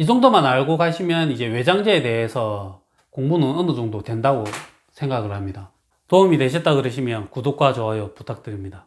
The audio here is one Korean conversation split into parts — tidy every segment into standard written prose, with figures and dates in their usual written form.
이 정도만 알고 가시면 이제 외장재에 대해서 공부는 어느 정도 된다고 생각을 합니다. 도움이 되셨다 그러시면 구독과 좋아요 부탁드립니다.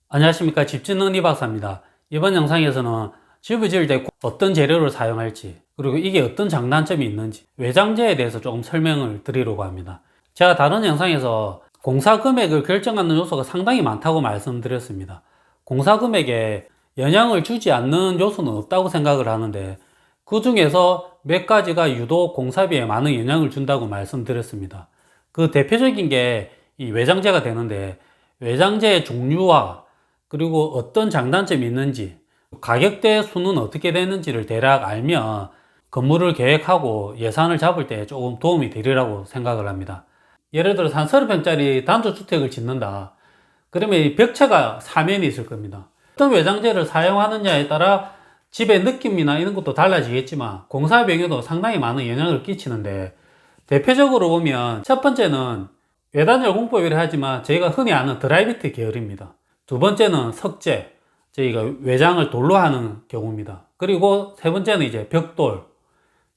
안녕하십니까, 집짓는 이박사입니다. 이번 영상에서는 집을 지을 때 어떤 재료를 사용할지, 그리고 이게 어떤 장단점이 있는지, 외장재에 대해서 조금 설명을 드리려고 합니다. 제가 다른 영상에서 공사 금액을 결정하는 요소가 상당히 많다고 말씀드렸습니다. 공사 금액에 영향을 주지 않는 요소는 없다고 생각을 하는데, 그 중에서 몇 가지가 유독 공사비에 많은 영향을 준다고 말씀드렸습니다. 그 대표적인 게 이 외장재가 되는데, 외장재의 종류와 그리고 어떤 장단점이 있는지, 가격대 수는 어떻게 되는지를 대략 알면 건물을 계획하고 예산을 잡을 때 조금 도움이 되리라고 생각을 합니다. 예를 들어서 한 30평짜리 단독주택을 짓는다. 그러면 이 벽체가 사면이 있을 겁니다. 어떤 외장재를 사용하느냐에 따라 집의 느낌이나 이런 것도 달라지겠지만 공사 비용에도 상당히 많은 영향을 끼치는데, 대표적으로 보면 첫 번째는 외단열 공법이라 하지만 저희가 흔히 아는 드라이비트 계열입니다. 두 번째는 석재, 저희가 외장을 돌로 하는 경우입니다. 그리고 세 번째는 이제 벽돌,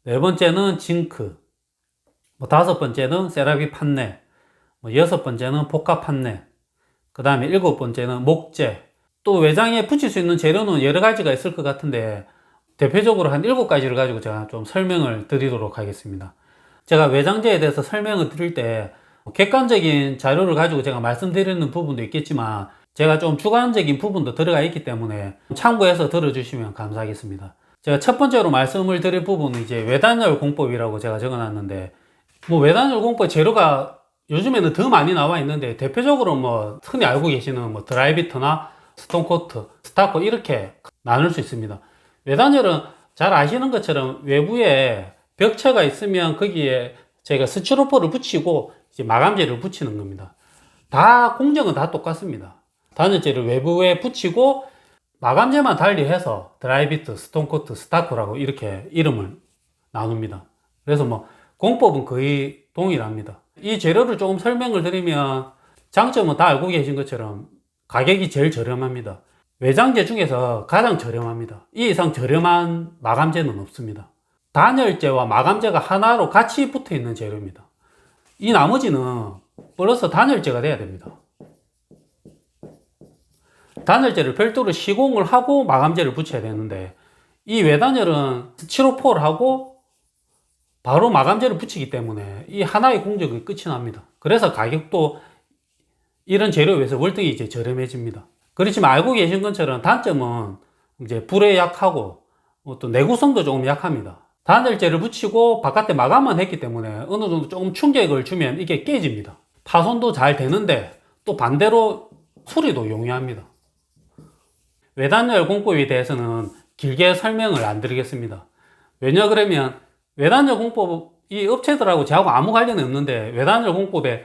네 번째는 징크, 다섯 번째는 세라믹 판넬, 여섯 번째는 복합 판넬, 그 다음에 일곱 번째는 목재. 또 외장에 붙일 수 있는 재료는 여러 가지가 있을 것 같은데, 대표적으로 한 7가지를 가지고 제가 좀 설명을 드리도록 하겠습니다. 제가 외장재에 대해서 설명을 드릴 때 객관적인 자료를 가지고 제가 말씀드리는 부분도 있겠지만, 제가 좀 주관적인 부분도 들어가 있기 때문에 참고해서 들어주시면 감사하겠습니다. 제가 첫 번째로 말씀을 드릴 부분은 이제 외단열 공법이라고 제가 적어놨는데, 외단열 공법 재료가 요즘에는 더 많이 나와 있는데, 대표적으로 흔히 알고 계시는 드라이비트나 스톤코트, 스타코 이렇게 나눌 수 있습니다. 외단열은 잘 아시는 것처럼 외부에 벽체가 있으면 거기에 저희가 스티로폼을 붙이고 이제 마감재를 붙이는 겁니다. 다 공정은 다 똑같습니다. 단열재를 외부에 붙이고 마감재만 달리해서 드라이비트, 스톤코트, 스타코라고 이렇게 이름을 나눕니다. 그래서 공법은 거의 동일합니다. 이 재료를 조금 설명을 드리면, 장점은 다 알고 계신 것처럼 가격이 제일 저렴합니다. 외장재 중에서 가장 저렴합니다. 이 이상 저렴한 마감재는 없습니다. 단열재와 마감재가 하나로 같이 붙어 있는 재료입니다. 이 나머지는 플러스 단열재가 돼야 됩니다. 단열재를 별도로 시공을 하고 마감재를 붙여야 되는데, 이 외단열은 스티로폼을 하고 바로 마감재를 붙이기 때문에 이 하나의 공정이 끝이 납니다. 그래서 가격도 이런 재료에 비해서 월등히 이제 저렴해집니다. 그렇지만 알고 계신 것처럼 단점은 이제 불에 약하고 또 내구성도 조금 약합니다. 단열재를 붙이고 바깥에 마감만 했기 때문에 어느 정도 조금 충격을 주면 이게 깨집니다. 파손도 잘 되는데 또 반대로 수리도 용이합니다. 외단열 공법에 대해서는 길게 설명을 안 드리겠습니다. 왜냐 그러면 외단열 공법, 이 업체들하고 저하고 아무 관련이 없는데 외단열 공법에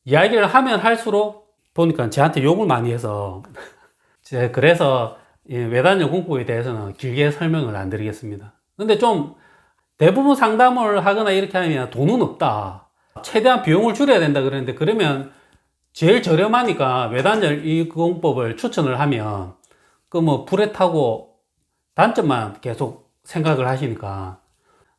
이야기를 하면 할수록 보니까 저한테 욕을 많이 해서 그래서 외단열 공법에 대해서는 길게 설명을 안 드리겠습니다. 근데 좀 대부분 상담을 하거나 이렇게 하면 돈은 없다, 최대한 비용을 줄여야 된다 그러는데, 그러면 제일 저렴하니까 외단열 이 공법을 추천을 하면 불에 타고 단점만 계속 생각을 하시니까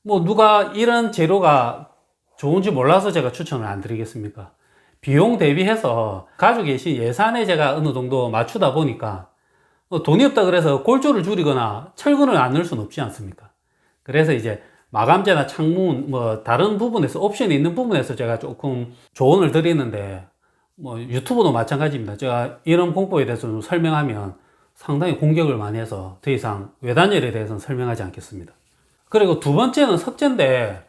누가 이런 재료가 좋은지 몰라서 제가 추천을 안 드리겠습니까? 비용 대비해서 가지고 계신 예산에 제가 어느 정도 맞추다 보니까 돈이 없다 그래서 골조를 줄이거나 철근을 안 넣을 수는 없지 않습니까? 그래서 이제 마감재나 창문 다른 부분에서 옵션이 있는 부분에서 제가 조금 조언을 드리는데, 유튜브도 마찬가지입니다. 제가 이런 공법에 대해서 좀 설명하면 상당히 공격을 많이 해서 더 이상 외단열에 대해서는 설명하지 않겠습니다. 그리고 두 번째는 석재인데,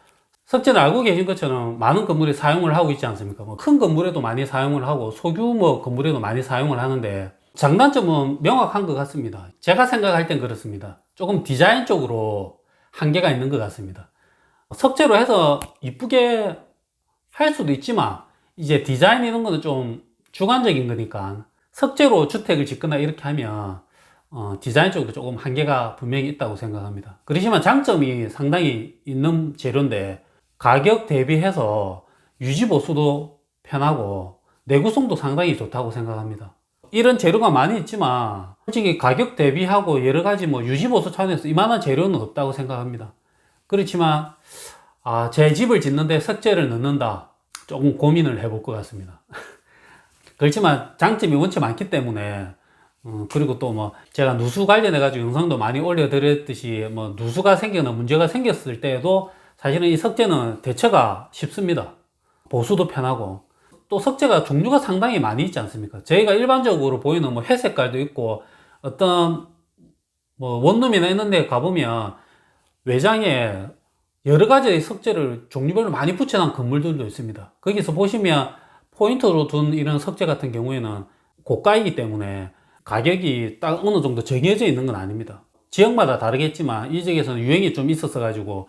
석재는 알고 계신 것처럼 많은 건물이 사용을 하고 있지 않습니까? 큰 건물에도 많이 사용을 하고 소규모 건물에도 많이 사용을 하는데, 장단점은 명확한 것 같습니다. 제가 생각할 땐 그렇습니다. 조금 디자인 쪽으로 한계가 있는 것 같습니다. 석재로 해서 이쁘게 할 수도 있지만 이제 디자인 이런 거는 좀 주관적인 거니까 석재로 주택을 짓거나 이렇게 하면 디자인 쪽으로 조금 한계가 분명히 있다고 생각합니다. 그렇지만 장점이 상당히 있는 재료인데, 가격 대비해서 유지보수도 편하고 내구성도 상당히 좋다고 생각합니다. 이런 재료가 많이 있지만 솔직히 가격 대비하고 여러가지 유지보수 차원에서 이만한 재료는 없다고 생각합니다. 그렇지만 제 집을 짓는데 석재를 넣는다, 조금 고민을 해볼 것 같습니다. 그렇지만 장점이 원체 많기 때문에 그리고 또 뭐 제가 누수 관련해 가지고 영상도 많이 올려드렸듯이 뭐 누수가 생기거나 문제가 생겼을 때에도 사실은 이 석재는 대처가 쉽습니다. 보수도 편하고, 또 석재가 종류가 상당히 많이 있지 않습니까? 저희가 일반적으로 보이는 뭐 회색깔도 있고, 어떤 뭐 원룸이나 이런 데 가보면 외장에 여러 가지의 석재를 종류별로 많이 붙여놓은 건물들도 있습니다. 거기서 보시면 포인트로 둔 이런 석재 같은 경우에는 고가이기 때문에 가격이 딱 어느 정도 정해져 있는 건 아닙니다. 지역마다 다르겠지만 이 지역에서는 유행이 좀 있었어 가지고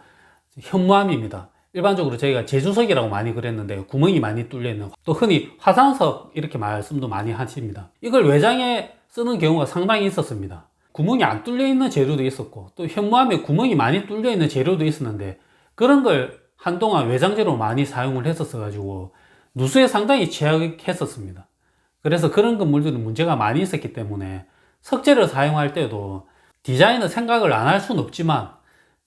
현무암입니다. 일반적으로 저희가 제주석이라고 많이 그랬는데 구멍이 많이 뚫려 있는, 또 흔히 화산석 이렇게 말씀도 많이 하십니다. 이걸 외장에 쓰는 경우가 상당히 있었습니다. 구멍이 안 뚫려 있는 재료도 있었고, 또 현무암에 구멍이 많이 뚫려 있는 재료도 있었는데, 그런 걸 한동안 외장재로 많이 사용을 했었어 가지고 누수에 상당히 취약했었습니다. 그래서 그런 건물들은 문제가 많이 있었기 때문에 석재를 사용할 때도 디자인은 생각을 안 할 수는 없지만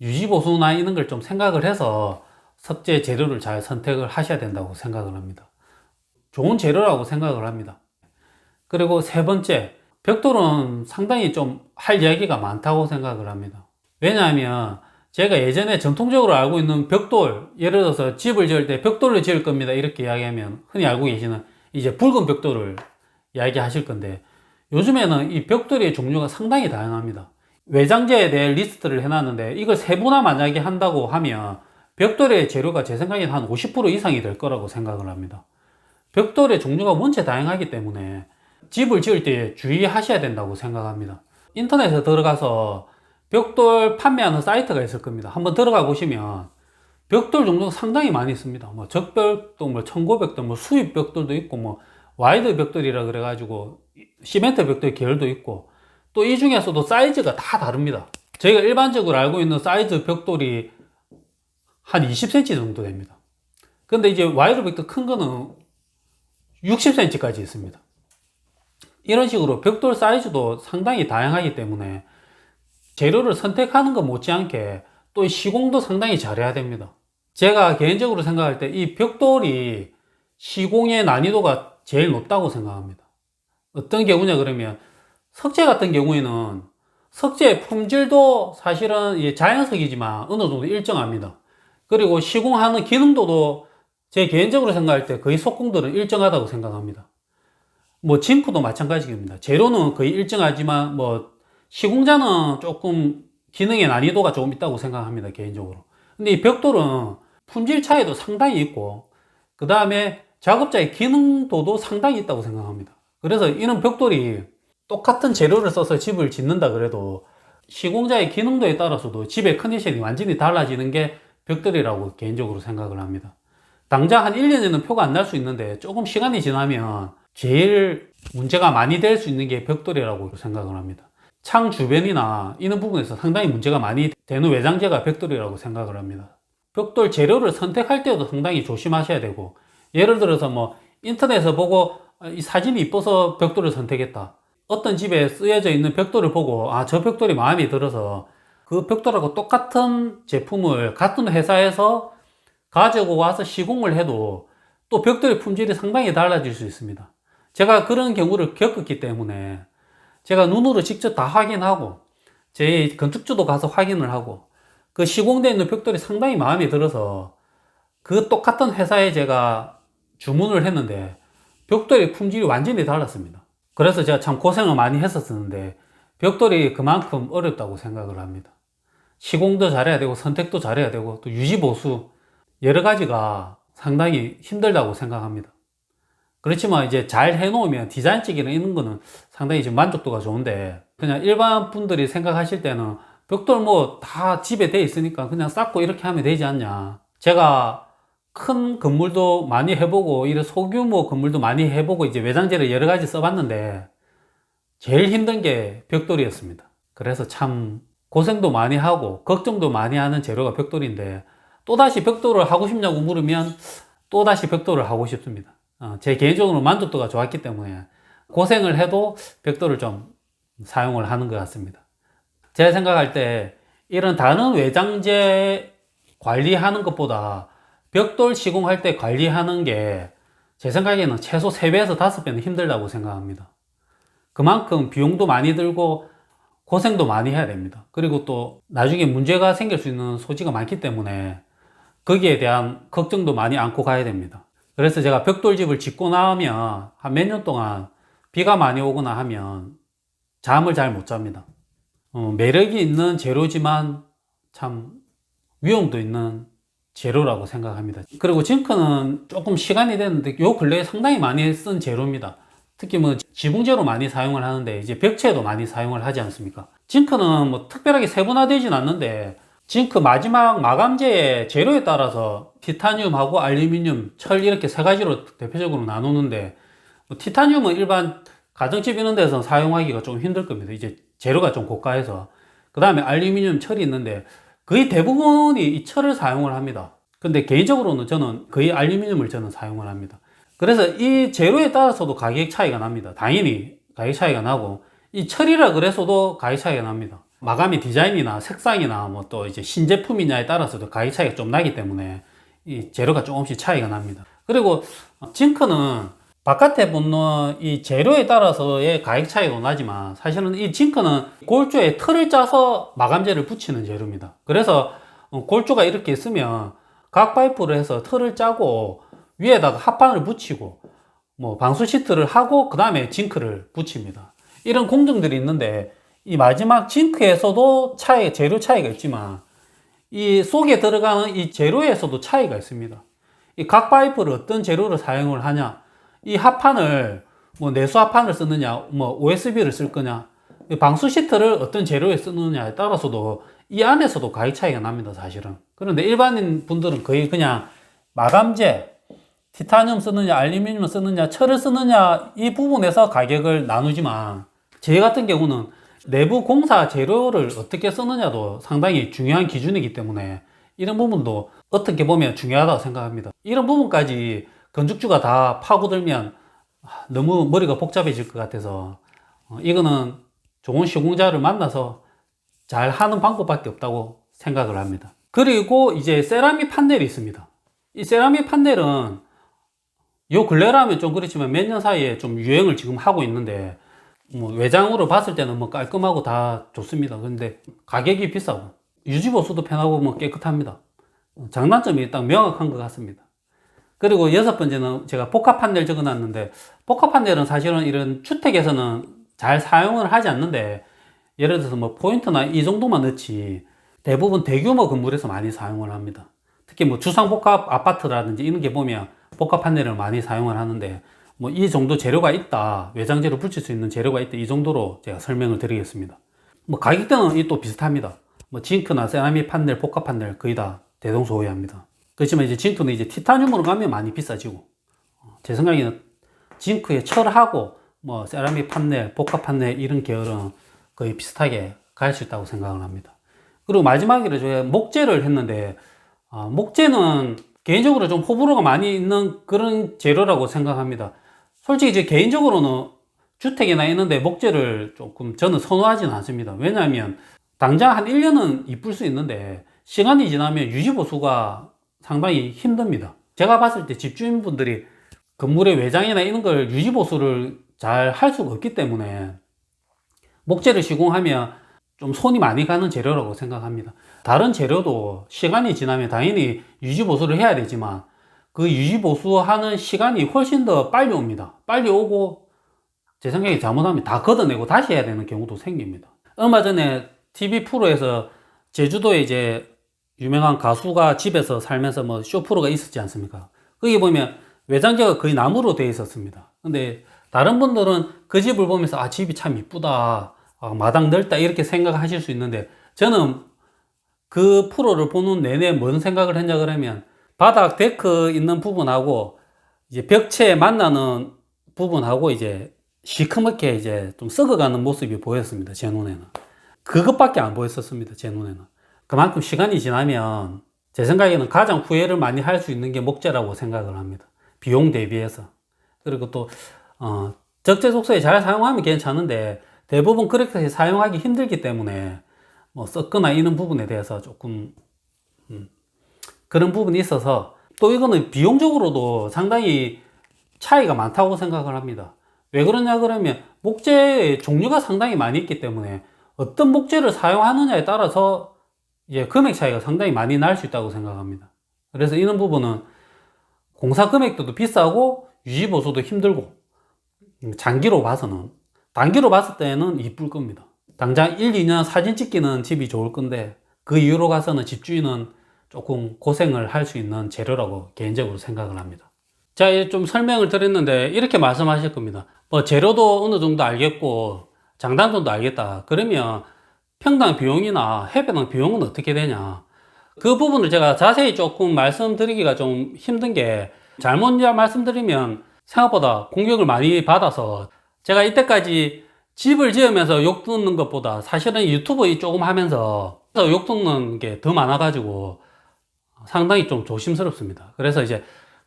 유지보수나 이런 걸 좀 생각을 해서 석재 재료를 잘 선택을 하셔야 된다고 생각을 합니다. 좋은 재료라고 생각을 합니다. 그리고 세 번째, 벽돌은 상당히 좀 할 이야기가 많다고 생각을 합니다. 왜냐하면 제가 예전에 전통적으로 알고 있는 벽돌, 예를 들어서 집을 지을 때 벽돌로 지을 겁니다 이렇게 이야기하면 흔히 알고 계시는 이제 붉은 벽돌을 이야기하실 건데, 요즘에는 이 벽돌의 종류가 상당히 다양합니다. 외장재에 대해 리스트를 해놨는데 이걸 세분화 만약에 한다고 하면 벽돌의 재료가 제 생각에는 한 50% 이상이 될 거라고 생각을 합니다. 벽돌의 종류가 원체 다양하기 때문에 집을 지을 때 주의하셔야 된다고 생각합니다. 인터넷에 들어가서 벽돌 판매하는 사이트가 있을 겁니다. 한번 들어가 보시면 벽돌 종류가 상당히 많이 있습니다. 뭐 적벽돌, 뭐 청고벽돌, 뭐 수입 벽돌도 있고, 뭐 와이드 벽돌이라 그래가지고 시멘트 벽돌 계열도 있고, 또 이 중에서도 사이즈가 다 다릅니다. 저희가 일반적으로 알고 있는 사이즈 벽돌이 한 20cm 정도 됩니다. 근데 이제 와이드 벽돌 큰 거는 60cm까지 있습니다. 이런 식으로 벽돌 사이즈도 상당히 다양하기 때문에 재료를 선택하는 것 못지않게 또 시공도 상당히 잘해야 됩니다. 제가 개인적으로 생각할 때 이 벽돌이 시공의 난이도가 제일 높다고 생각합니다. 어떤 경우냐 그러면 석재 같은 경우에는 석재의 품질도 사실은 자연석이지만 어느 정도 일정합니다. 그리고 시공하는 기능도도 제 개인적으로 생각할 때 거의 석공들은 일정하다고 생각합니다. 뭐 징크도 마찬가지입니다. 재료는 거의 일정하지만 뭐 시공자는 조금 기능의 난이도가 조금 있다고 생각합니다, 개인적으로. 근데 이 벽돌은 품질 차이도 상당히 있고, 그 다음에 작업자의 기능도도 상당히 있다고 생각합니다. 그래서 이런 벽돌이 똑같은 재료를 써서 집을 짓는다 그래도 시공자의 기능도에 따라서도 집의 컨디션이 완전히 달라지는 게 벽돌이라고 개인적으로 생각을 합니다. 당장 한 1, 2년은 표가 안 날 수 있는데 조금 시간이 지나면 제일 문제가 많이 될 수 있는 게 벽돌이라고 생각을 합니다. 창 주변이나 이런 부분에서 상당히 문제가 많이 되는 외장재가 벽돌이라고 생각을 합니다. 벽돌 재료를 선택할 때도 상당히 조심하셔야 되고, 예를 들어서 뭐 인터넷에서 보고 이 사진이 이뻐서 벽돌을 선택했다. 어떤 집에 쓰여져 있는 벽돌을 보고 저 벽돌이 마음에 들어서 그 벽돌하고 똑같은 제품을 같은 회사에서 가지고 와서 시공을 해도 또 벽돌의 품질이 상당히 달라질 수 있습니다. 제가 그런 경우를 겪었기 때문에 제가 눈으로 직접 다 확인하고 제 건축주도 가서 확인을 하고 그 시공되어 있는 벽돌이 상당히 마음에 들어서 그 똑같은 회사에 제가 주문을 했는데 벽돌의 품질이 완전히 달랐습니다. 그래서 제가 참 고생을 많이 했었는데 벽돌이 그만큼 어렵다고 생각을 합니다. 시공도 잘해야 되고 선택도 잘해야 되고 또 유지보수 여러 가지가 상당히 힘들다고 생각합니다. 그렇지만 이제 잘 해놓으면 디자인적이나 이런 거는 상당히 지금 만족도가 좋은데, 그냥 일반 분들이 생각하실 때는 벽돌 뭐 다 집에 돼 있으니까 그냥 쌓고 이렇게 하면 되지 않냐. 제가 큰 건물도 많이 해보고 이런 소규모 건물도 많이 해보고 이제 외장재를 여러 가지 써봤는데 제일 힘든 게 벽돌이었습니다. 그래서 참 고생도 많이 하고 걱정도 많이 하는 재료가 벽돌인데, 또다시 벽돌을 하고 싶냐고 물으면 또다시 벽돌을 하고 싶습니다. 제 개인적으로 만족도가 좋았기 때문에 고생을 해도 벽돌을 좀 사용을 하는 것 같습니다. 제가 생각할 때 이런 다른 외장재 관리하는 것보다 벽돌 시공할 때 관리하는 게 제 생각에는 최소 3배에서 5배는 힘들다고 생각합니다. 그만큼 비용도 많이 들고 고생도 많이 해야 됩니다. 그리고 또 나중에 문제가 생길 수 있는 소지가 많기 때문에 거기에 대한 걱정도 많이 안고 가야 됩니다. 그래서 제가 벽돌집을 짓고 나면 한 몇 년 동안 비가 많이 오거나 하면 잠을 잘 못 잡니다. 매력이 있는 재료지만 참 위험도 있는 재료라고 생각합니다. 그리고 징크는 조금 시간이 됐는데 요 근래에 상당히 많이 쓴 재료입니다. 특히 뭐 지붕재로 많이 사용을 하는데 이제 벽체도 많이 사용을 하지 않습니까? 징크는 뭐 특별하게 세분화되진 않는데 징크 마지막 마감재의 재료에 따라서 티타늄하고 알루미늄, 철 이렇게 세 가지로 대표적으로 나누는데 뭐 티타늄은 일반 가정집 이런 데서 사용하기가 좀 힘들 겁니다. 이제 재료가 좀 고가해서. 그 다음에 알루미늄, 철이 있는데 거의 대부분이 이 철을 사용을 합니다. 근데 개인적으로는 저는 거의 알루미늄을 저는 사용을 합니다. 그래서 이 재료에 따라서도 가격 차이가 납니다. 당연히 가격 차이가 나고 이 철이라 그래서도 가격 차이가 납니다. 마감의 디자인이나 색상이나 뭐 또 이제 신제품이냐에 따라서도 가격 차이가 좀 나기 때문에 이 재료가 조금씩 차이가 납니다. 그리고 징크는 바깥에 붙는 이 재료에 따라서의 가격 차이도 나지만 사실은 이 징크는 골조에 틀을 짜서 마감재를 붙이는 재료입니다. 그래서 골조가 이렇게 있으면 각 파이프를 해서 틀을 짜고 위에다가 합판을 붙이고 뭐 방수 시트를 하고 그 다음에 징크를 붙입니다. 이런 공정들이 있는데 이 마지막 징크에서도 재료 차이가 있지만 이 속에 들어가는 이 재료에서도 차이가 있습니다. 이 각 파이프를 어떤 재료를 사용을 하냐, 이 합판을 뭐 내수 합판을 쓰느냐, 뭐 OSB를 쓸 거냐, 방수 시트를 어떤 재료에 쓰느냐에 따라서도 이 안에서도 가격 차이가 납니다, 사실은. 그런데 일반인 분들은 거의 그냥 마감재, 티타늄 쓰느냐, 알루미늄 쓰느냐, 철을 쓰느냐 이 부분에서 가격을 나누지만 저희 같은 경우는 내부 공사 재료를 어떻게 쓰느냐도 상당히 중요한 기준이기 때문에 이런 부분도 어떻게 보면 중요하다고 생각합니다. 이런 부분까지 건축주가 다 파고들면 너무 머리가 복잡해질 것 같아서 이거는 좋은 시공자를 만나서 잘 하는 방법밖에 없다고 생각을 합니다. 그리고 이제 세라믹 판넬이 있습니다. 이 세라믹 판넬은 요 근래라면 좀 그렇지만 몇 년 사이에 좀 유행을 지금 하고 있는데 뭐 외장으로 봤을 때는 뭐 깔끔하고 다 좋습니다. 근데 가격이 비싸고 유지보수도 편하고 뭐 깨끗합니다. 장단점이 딱 명확한 것 같습니다. 그리고 6번째는 제가 복합 판넬 적어놨는데 복합 판넬은 사실은 이런 주택에서는 잘 사용을 하지 않는데 예를 들어서 뭐 포인트나 이 정도만 넣지 대부분 대규모 건물에서 많이 사용을 합니다. 특히 뭐 주상복합 아파트라든지 이런 게 보면 복합 판넬을 많이 사용을 하는데 뭐 이 정도 재료가 있다, 외장재로 붙일 수 있는 재료가 있다, 이 정도로 제가 설명을 드리겠습니다. 뭐 가격대는 또 비슷합니다. 뭐 징크나 세라믹 판넬, 복합 판넬 거의 다 대동소이합니다. 그렇지만 이제 징크는 이제 티타늄으로 가면 많이 비싸지고 제 생각에는 징크의 철하고 뭐 세라믹 판넬, 복합 판넬 이런 계열은 거의 비슷하게 갈 수 있다고 생각을 합니다. 그리고 마지막으로 제가 목재를 했는데 목재는 개인적으로 좀 호불호가 많이 있는 그런 재료라고 생각합니다. 솔직히 제 개인적으로는 주택이나 있는데 목재를 조금 저는 선호하지는 않습니다. 왜냐하면 당장 한 1년은 이쁠 수 있는데 시간이 지나면 유지보수가 상당히 힘듭니다. 제가 봤을 때 집주인분들이 건물의 외장이나 이런 걸 유지보수를 잘 할 수가 없기 때문에 목재를 시공하면 좀 손이 많이 가는 재료라고 생각합니다. 다른 재료도 시간이 지나면 당연히 유지보수를 해야 되지만 그 유지보수하는 시간이 훨씬 더 빨리 옵니다. 빨리 오고 제 생각에 잘못하면 다 걷어내고 다시 해야 되는 경우도 생깁니다. 얼마 전에 TV 프로에서 제주도에 이제 유명한 가수가 집에서 살면서 뭐 쇼프로가 있었지 않습니까? 거기 보면 외장재가 거의 나무로 되어 있었습니다. 근데 다른 분들은 그 집을 보면서 집이 참 이쁘다, 마당 넓다 이렇게 생각하실 수 있는데 저는 그 프로를 보는 내내 뭔 생각을 했냐 그러면 바닥 데크 있는 부분하고 이제 벽체에 만나는 부분하고 이제 시커멓게 이제 좀 썩어가는 모습이 보였습니다. 제 눈에는. 그것밖에 안 보였었습니다. 제 눈에는. 그만큼 시간이 지나면 제 생각에는 가장 후회를 많이 할 수 있는 게 목재라고 생각을 합니다. 비용 대비해서. 그리고 또 적재적소에 잘 사용하면 괜찮은데 대부분 그렇게 사용하기 힘들기 때문에 뭐 썩거나 이런 부분에 대해서 조금 그런 부분이 있어서 또 이거는 비용적으로도 상당히 차이가 많다고 생각을 합니다. 왜 그러냐 그러면 목재의 종류가 상당히 많이 있기 때문에 어떤 목재를 사용하느냐에 따라서 이제 금액 차이가 상당히 많이 날 수 있다고 생각합니다. 그래서 이런 부분은 공사 금액도 비싸고 유지 보수도 힘들고 장기로 봐서는 단기로 봤을 때는 이쁠 겁니다. 당장 1, 2년 사진 찍기는 집이 좋을 건데 그 이후로 가서는 집주인은 조금 고생을 할 수 있는 재료라고 개인적으로 생각을 합니다. 자, 좀 설명을 드렸는데 이렇게 말씀하실 겁니다. 뭐 재료도 어느 정도 알겠고 장단점도 알겠다. 그러면 평당 비용이나 해배당 비용은 어떻게 되냐? 그 부분을 제가 자세히 조금 말씀드리기가 좀 힘든 게 잘못 말씀드리면 생각보다 공격을 많이 받아서 제가 이때까지 집을 지으면서 욕 듣는 것보다 사실은 유튜브 조금 하면서 욕 듣는 게 더 많아가지고 상당히 좀 조심스럽습니다. 그래서 이제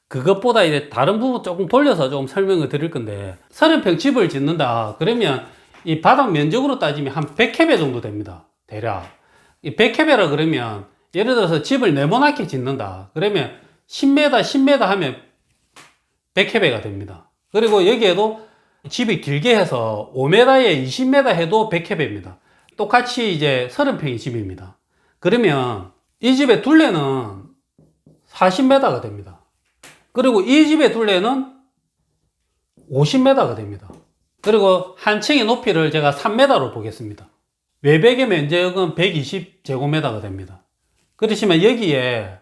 그것보다 이제 다른 부분 조금 돌려서 좀 설명을 드릴 건데 30평 집을 짓는다 그러면 이 바닥 면적으로 따지면 한 100캐베 정도 됩니다. 대략 이 100캐베라 그러면 예를 들어서 집을 네모나게 짓는다 그러면 10m 10m 하면 100캐베가 됩니다. 그리고 여기에도 집이 길게 해서 5m에 20m 해도 100캐베입니다. 똑같이 이제 30평의 집입니다. 그러면 이 집의 둘레는 40m가 됩니다. 그리고 이 집의 둘레는 50m가 됩니다. 그리고 한 층의 높이를 제가 3m로 보겠습니다. 외벽의 면적은 120제곱미터가 됩니다. 그러시면 여기에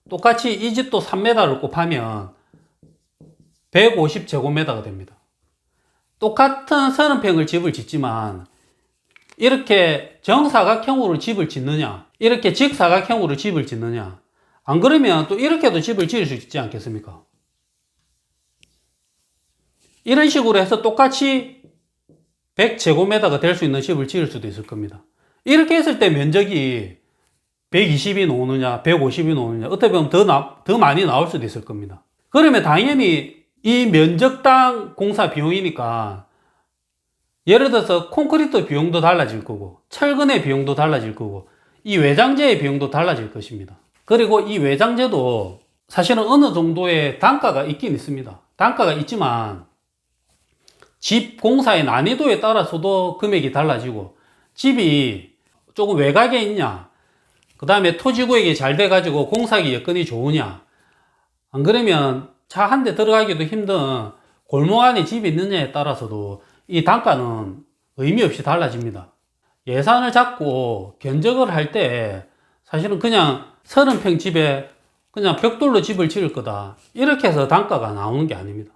똑같이 이 집도 3m를 곱하면 150제곱미터가 됩니다. 똑같은 30평을 집을 짓지만 이렇게 정사각형으로 집을 짓느냐 이렇게 직사각형으로 집을 짓느냐 안 그러면 또 이렇게도 집을 지을 수 있지 않겠습니까? 이런 식으로 해서 똑같이 100제곱미터가 될 수 있는 집을 지을 수도 있을 겁니다. 이렇게 했을 때 면적이 120이 나오느냐 150이 나오느냐 어떻게 보면 더 많이 나올 수도 있을 겁니다. 그러면 당연히 이 면적당 공사 비용이니까 예를 들어서 콘크리트 비용도 달라질 거고 철근의 비용도 달라질 거고 이 외장재의 비용도 달라질 것입니다. 그리고 이 외장재도 사실은 어느 정도의 단가가 있긴 있습니다. 단가가 있지만 집 공사의 난이도에 따라서도 금액이 달라지고 집이 조금 외곽에 있냐 그 다음에 토지 구획이 잘 돼가지고 공사하기 여건이 좋으냐 안 그러면 차 한 대 들어가기도 힘든 골목 안에 집이 있느냐에 따라서도 이 단가는 의미 없이 달라집니다. 예산을 잡고 견적을 할 때 사실은 그냥 30평 집에 그냥 벽돌로 집을 지을 거다 이렇게 해서 단가가 나오는 게 아닙니다.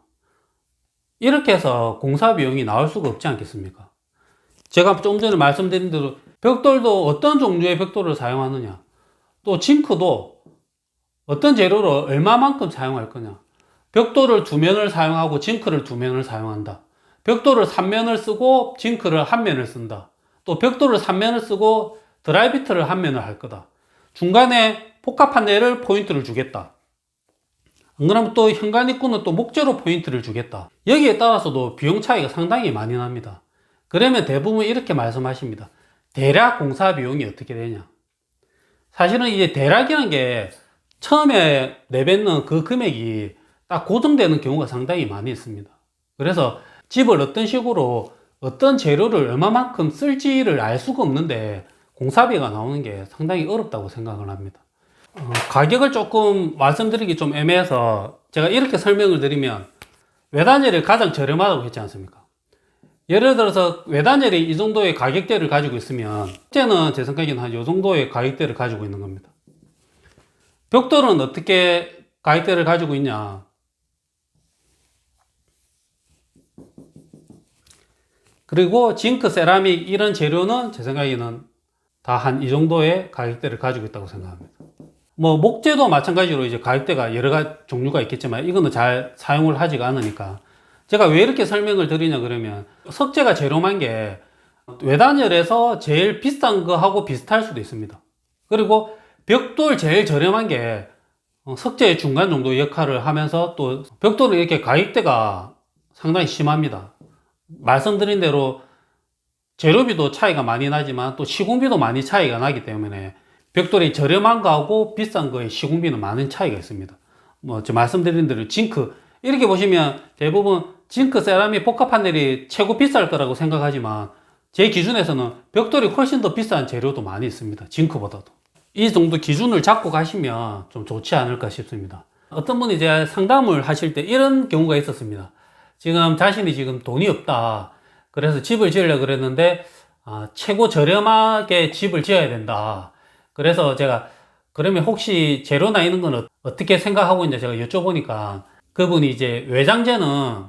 이렇게 해서 공사 비용이 나올 수가 없지 않겠습니까? 제가 좀 전에 말씀드린 대로 벽돌도 어떤 종류의 벽돌을 사용하느냐 또 징크도 어떤 재료로 얼마만큼 사용할 거냐 벽돌을 2면을 사용하고 징크를 2면을 사용한다. 벽돌을 3면을 쓰고 징크를 1면을 쓴다. 또 벽돌을 3면을 쓰고 드라이비트를 1면을 할 거다. 중간에 복합한 데를 포인트를 주겠다. 안 그러면 또 현관 입구는 또 목재로 포인트를 주겠다. 여기에 따라서도 비용 차이가 상당히 많이 납니다. 그러면 대부분 이렇게 말씀하십니다. 대략 공사 비용이 어떻게 되냐. 사실은 이제 대략이라는 게 처음에 내뱉는 그 금액이 딱 고정되는 경우가 상당히 많이 있습니다. 그래서 집을 어떤 식으로 어떤 재료를 얼마만큼 쓸지를 알 수가 없는데 공사비가 나오는 게 상당히 어렵다고 생각을 합니다. 가격을 조금 말씀드리기 좀 애매해서 제가 이렇게 설명을 드리면 외단열이 가장 저렴하다고 했지 않습니까? 예를 들어서 외단열이 이 정도의 가격대를 가지고 있으면 목재는 제 생각에는 한 이 정도의 가격대를 가지고 있는 겁니다. 벽돌은 어떻게 가격대를 가지고 있냐? 그리고 징크, 세라믹 이런 재료는 제 생각에는 다 한 이 정도의 가격대를 가지고 있다고 생각합니다. 뭐 목재도 마찬가지로 이제 가격대가 여러 가지 종류가 있겠지만 이거는 잘 사용을 하지가 않으니까 제가 왜 이렇게 설명을 드리냐 그러면 석재가 제로만 게 외단열에서 제일 비싼 거하고 비슷할 수도 있습니다. 그리고 벽돌 제일 저렴한 게 석재의 중간 정도 역할을 하면서 또 벽돌은 이렇게 가격대가 상당히 심합니다. 말씀드린 대로 재료비도 차이가 많이 나지만 또 시공비도 많이 차이가 나기 때문에 벽돌이 저렴한 거하고 비싼 거의 시공비는 많은 차이가 있습니다. 뭐, 저 말씀드린 대로 징크. 이렇게 보시면 대부분 징크, 세라믹, 복합 판넬이 최고 비쌀 거라고 생각하지만 제 기준에서는 벽돌이 훨씬 더 비싼 재료도 많이 있습니다. 징크보다도. 이 정도 기준을 잡고 가시면 좀 좋지 않을까 싶습니다. 어떤 분이 제가 상담을 하실 때 이런 경우가 있었습니다. 지금 자신이 지금 돈이 없다. 그래서 집을 지으려고 그랬는데 최고 저렴하게 집을 지어야 된다. 그래서 제가 그러면 혹시 재료나 이런 건 어떻게 생각하고 있는지 제가 여쭤보니까 그분이 이제 외장재는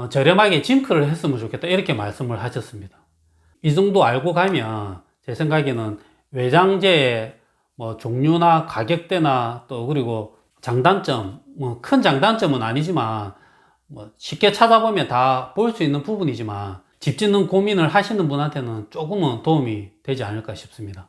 저렴하게 징크를 했으면 좋겠다 이렇게 말씀을 하셨습니다. 이 정도 알고 가면 제 생각에는 외장재의 뭐 종류나 가격대나 또 그리고 장단점, 뭐 큰 장단점은 아니지만 뭐 쉽게 찾아보면 다 볼 수 있는 부분이지만 집 짓는 고민을 하시는 분한테는 조금은 도움이 되지 않을까 싶습니다.